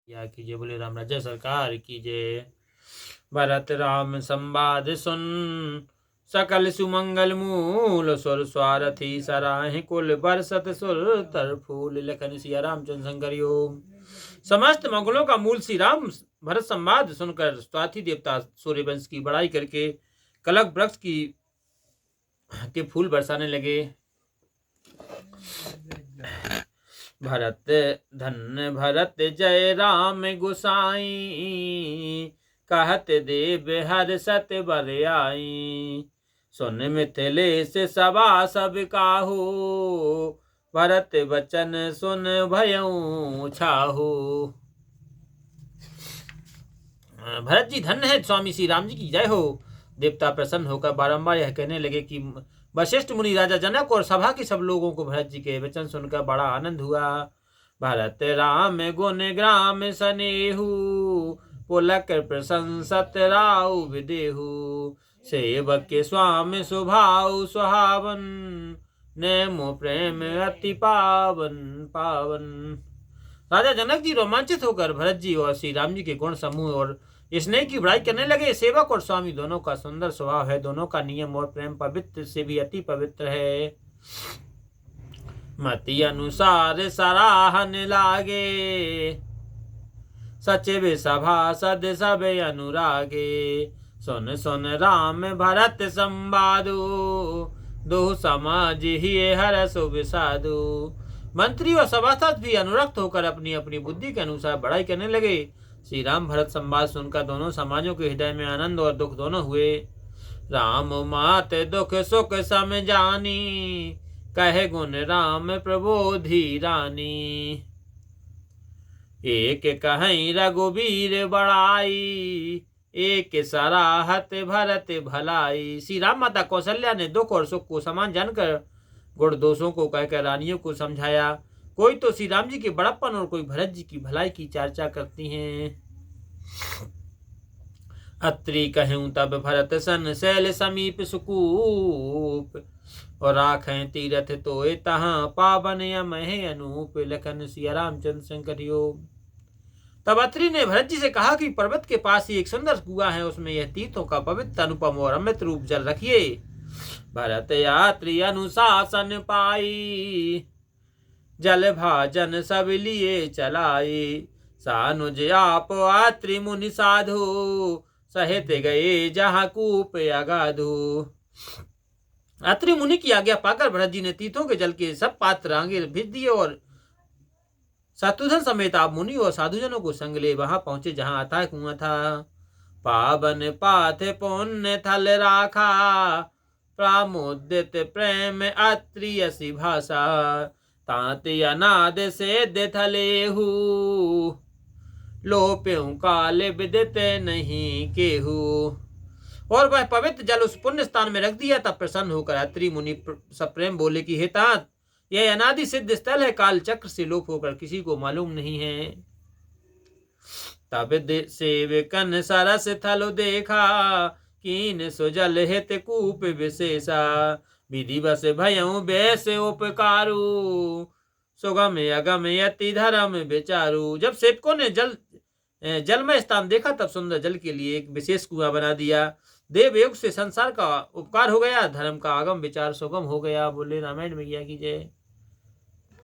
या कीजिए, बोले राम राजा सरकार कीजिए। भरत राम संवाद सुन, सकल सुमंगल मूल सुर स्वारथी सराहि कुल बरसत सुर तर फूल। लखन सिया रामचंद्र शंकर योग। समस्त मंगलों का मूल श्री राम भरत संवाद सुनकर स्वाति देवता सूर्यवंश की बड़ाई करके कलक वृक्ष के फूल बरसाने लगे। भरत धन्य भरत जय राम गुसाई, कहत देव हर सत बर आई। सुन मिथिलेश सभा सब काहू, भरत बचन सुन भयऊ छाहू। भरत जी धन्य है, स्वामी श्री राम जी की जय हो। देवता प्रसन्न होकर बारंबार यह कहने लगे कि वशिष्ठ मुनि, राजा जनक और सभा के सब लोगों को भरत जी के वचन सुनकर बड़ा आनंद हुआ। भरत राम गुण ग्राम सनेहु, पुलक प्रशंसत राउ विदेहु। सेवक के स्वामी स्वभाव सुहावन, नेमो प्रेम अति पावन पावन। राजा जनक जी रोमांचित होकर भरत जी और श्री राम जी के गुण समूह और स्नेह की बड़ाई करने लगे। सेवक और स्वामी दोनों का सुंदर स्वभाव है, दोनों का नियम और प्रेम पवित्र से भी अति पवित्र है। मति अनुसार सराहन लागे, सचिव सभासद सब अनुरागे। सुन सुन राम भरत संवादु, दो समाज ही हरस विषादु। मंत्री और सभासद भी अनुरक्त होकर अपनी अपनी बुद्धि के अनुसार बड़ाई करने लगे। श्री राम भरत संवाद सुनकर दोनों समाजों के हृदय में आनंद और दुख दोनों हुए। राम मात दुख सुख समझानी, कहे गुण राम प्रबोधि रानी। एक कहीं रघुबीर बड़ाई, एक सराहत भरत भलाई। श्री राम माता कौशल्या ने दुख और सुख को समान जानकर गुण दोषों को कहकर रानियों को समझाया। कोई तो श्री राम जी के बड़प्पन और कोई भरत जी की भलाई की चर्चा करती हैं। अत्रि कहूं तब भरत सन, शैल समीप सुकूप। और राखें तीरथ तोय तहां, पावन यमहे अनूप। लखन सिया रामचंद्र शंकर योग। तब अत्रि ने भरत जी से कहा कि पर्वत के पास ही एक सुंदर कुआं है, उसमें यह तीर्थों का पवित्र अनुपम और अमृत रूप जल रखिए। भरत यात्री अनुशासन पाई, जल भाजन सब लिए चलाई। सानुज आप आत्रि मुनि साधु, सहित गए जहाँ कूप अगाधु। अत्रि मुनि की आज्ञा पाकर भरत जी ने तीर्थों के जल के सब पात्र आगे भेज दिए और शत्रुघ्न समेत आप मुनि और साधुजनों को संग ले वहां पहुंचे जहां अथाह कुआं था। पावन पाथ पुण्य थल राखा, प्रामोदित प्रेम अत्रि असी भाषा। तांति अनाद से थलेहु, लोप्यों काल विदित नहीं केहू। और वह पवित्र जल उस पुण्य स्थान में रख दिया। तब प्रसन्न होकर अत्रि मुनि सप्रेम बोले कि हे तात, यह अनादि सिद्ध स्थल है, काल चक्र से लोप होकर किसी को मालूम नहीं है। तब सेवकन सरस थल देखा, कीन सुजल हित कूप विशेषा। विधि बस भयऊ बैस उपकारू, सुगम अगम यति धर्म विचारू। जब सेवकों ने जलमय स्थान देखा तब सुंदर जल के लिए एक विशेष कुआं बना दिया। देव योग से संसार का उपकार हो गया, धर्म का आगम विचार सुगम हो गया। बोले रामायण में की जय।